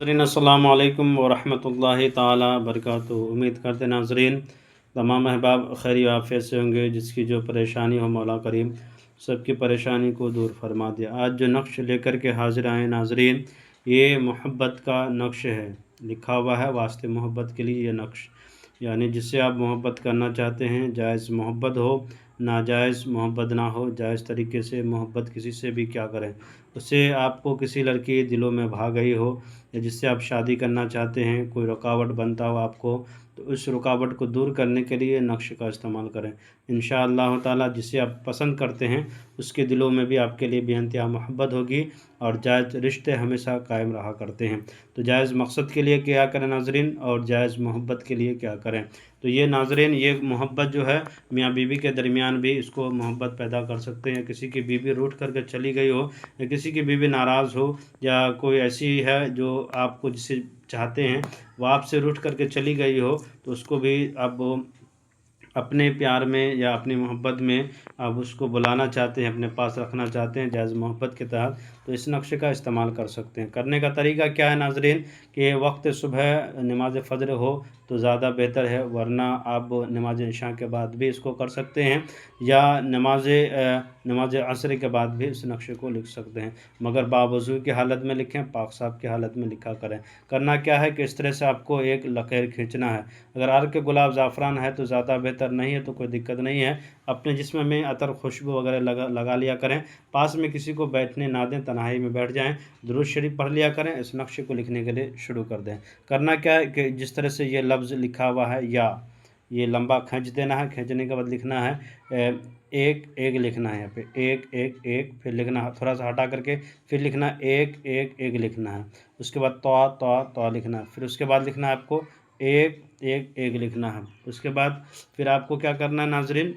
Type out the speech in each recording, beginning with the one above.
ناظرین السلام علیکم ورحمۃ اللہ تعالی وبرکاتہ۔ امید کرتے ناظرین تمام احباب خیر و عافیت سے ہوں گے۔ جس کی جو پریشانی ہو مولا کریم سب کی پریشانی کو دور فرما دے۔ آج جو نقش لے کر کے حاضر آئے ناظرین، یہ محبت کا نقش ہے، لکھا ہوا ہے واسطے محبت کے لیے یہ نقش، یعنی جس سے آپ محبت کرنا چاہتے ہیں، جائز محبت ہو ناجائز محبت نہ ہو، جائز طریقے سے محبت کسی سے بھی کیا کریں، اس سے آپ کو کسی لڑکی دلوں میں بھا گئی ہو یا جس سے آپ شادی کرنا چاہتے ہیں، کوئی رکاوٹ بنتا ہو آپ کو، تو اس رکاوٹ کو دور کرنے کے لیے نقش کا استعمال کریں۔ انشاءاللہ تعالی جسے آپ پسند کرتے ہیں اس کے دلوں میں بھی آپ کے لیے بے انتہا محبت ہوگی، اور جائز رشتے ہمیشہ قائم رہا کرتے ہیں۔ تو جائز مقصد کے لیے کیا کریں ناظرین، اور جائز محبت کے لیے کیا کریں؟ تو یہ ناظرین، یہ محبت جو ہے میاں بیوی کے درمیان بھی اس کو محبت پیدا کر سکتے ہیں۔ کسی کی بیوی روٹھ کر کے چلی گئی ہو، یا کسی کی بیوی ناراض ہو، یا کوئی ایسی ہے جو آپ کو جسے چاہتے ہیں وہ آپ سے روٹھ کر کے چلی گئی ہو، تو اس کو بھی آپ اپنے پیار میں یا اپنی محبت میں آپ اس کو بلانا چاہتے ہیں، اپنے پاس رکھنا چاہتے ہیں جائز محبت کے تحت، تو اس نقش کا استعمال کر سکتے ہیں۔ کرنے کا طریقہ کیا ہے ناظرین، کہ وقت صبح نماز فجر ہو تو زیادہ بہتر ہے، ورنہ آپ نماز عشاء کے بعد بھی اس کو کر سکتے ہیں، یا نماز عصر کے بعد بھی اس نقش کو لکھ سکتے ہیں، مگر باوضو کی حالت میں لکھیں، پاک صاف کی حالت میں لکھا کریں۔ کرنا کیا ہے کہ اس طرح سے آپ کو ایک لکیر کھینچنا ہے۔ اگر عرق گلاب زعفران ہے تو زیادہ بہتر نہیں ہے، تو کوئی دقت نہیں ہے، اپنے جسم میں عطر خوشبو وغیرہ لگا لیا کریں، پاس میں کسی کو بیٹھنے نہ دیں، تنہائی میں بیٹھ جائیں، درود شریف پڑھ لیا کریں، اس نقش کو لکھنے کے لیے شروع کر دیں۔ کرنا کیا ہے کہ جس طرح سے یہ لفظ لکھا ہوا ہے یا، یہ لمبا کھینچ دینا ہے، کھینچنے کے بعد لکھنا ہے ایک ایک لکھنا ہے، یہاں پہ ایک ایک ایک، پھر لکھنا ہے تھوڑا سا ہٹا کر کے، پھر لکھنا ہے ایک ایک ایک لکھنا ہے، اس کے بعد تو لکھنا ہے، پھر اس کے بعد لکھنا ہے آپ کو ایک ایک ایک لکھنا ہے۔ اس کے بعد پھر آپ کو کیا کرنا ہے ناظرین،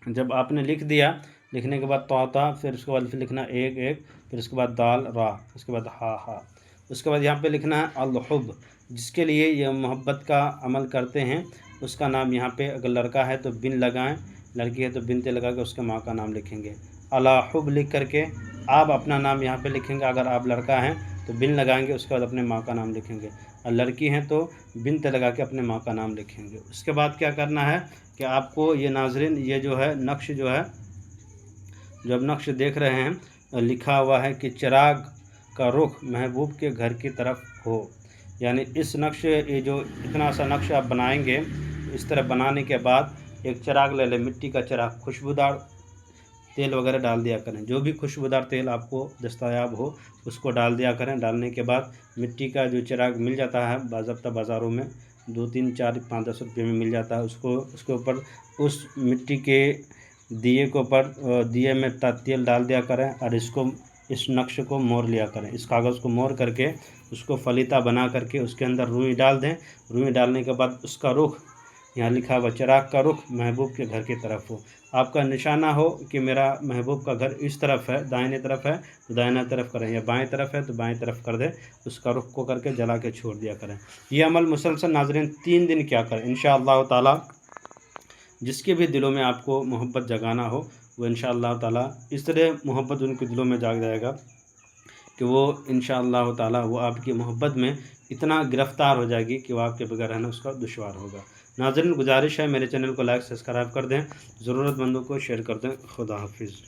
جب آپ نے لکھ دیا، لکھنے کے بعد تو پھر اس کے بعد پھر لکھنا ایک ایک، پھر اس کے بعد دال را، اس کے بعد ہا، اس کے بعد یہاں پہ لکھنا ہے الحب، جس کے لیے یہ محبت کا عمل کرتے ہیں اس کا نام یہاں پہ، اگر لڑکا ہے تو بن لگائیں، لڑکی ہے تو بنتے لگا کے اس کے ماں کا نام لکھیں گے۔ الحب لکھ کر کے آپ اپنا نام یہاں پہ لکھیں گے، اگر آپ لڑکا ہیں تو بن لگائیں گے، اس کے بعد اپنے ماں کا نام لکھیں گے، اور لڑکی ہیں تو بنت لگا کے اپنے ماں کا نام لکھیں گے۔ اس کے بعد کیا کرنا ہے کہ آپ کو یہ ناظرین، یہ جو ہے نقش جو ہے، جو اب نقش دیکھ رہے ہیں، لکھا ہوا ہے کہ چراغ کا رخ محبوب کے گھر کی طرف ہو، یعنی اس نقش، یہ جو اتنا سا نقش آپ بنائیں گے، اس طرح بنانے کے بعد ایک چراغ لے لیں، مٹی کا چراغ، خوشبودار تیل وغیرہ ڈال دیا کریں، جو بھی خوشبودار تیل آپ کو دستیاب ہو اس کو ڈال دیا کریں۔ ڈالنے کے بعد مٹی کا جو چراغ مل جاتا ہے باضابطہ بازاروں میں، 2 3 4 5 10 روپے میں مل جاتا ہے، اس کے اوپر، اس مٹی کے دیے کے اوپر، دیے میں تیل ڈال دیا کریں، اور اس نقش کو مور لیا کریں، اس کاغذ کو مور کر کے اس کو فلیتا بنا کر کے اس کے اندر روئی ڈال دیں۔ روئی ڈالنے کے بعد اس کا رخ، یہاں لکھا ہوا چراغ کا رخ محبوب کے گھر کی طرف ہو، آپ کا نشانہ ہو کہ میرا محبوب کا گھر اس طرف ہے، دائیں طرف ہے تو دائیں طرف کریں، یا بائیں طرف ہے تو بائیں طرف کر دیں، اس کا رخ کو کر کے جلا کے چھوڑ دیا کریں۔ یہ عمل مسلسل ناظرین 3 دن کیا کریں، انشاءاللہ تعالی جس کے بھی دلوں میں آپ کو محبت جگانا ہو وہ انشاءاللہ تعالی اس طرح محبت ان کے دلوں میں جاگ جائے گا کہ وہ انشاءاللہ تعالی وہ آپ کی محبت میں اتنا گرفتار ہو جائے گی کہ وہ آپ کے بغیر رہنا اس کا دشوار ہوگا۔ ناظرین گزارش ہے میرے چینل کو لائک سبسکرائب کر دیں، ضرورت مندوں کو شیئر کر دیں۔ خدا حافظ۔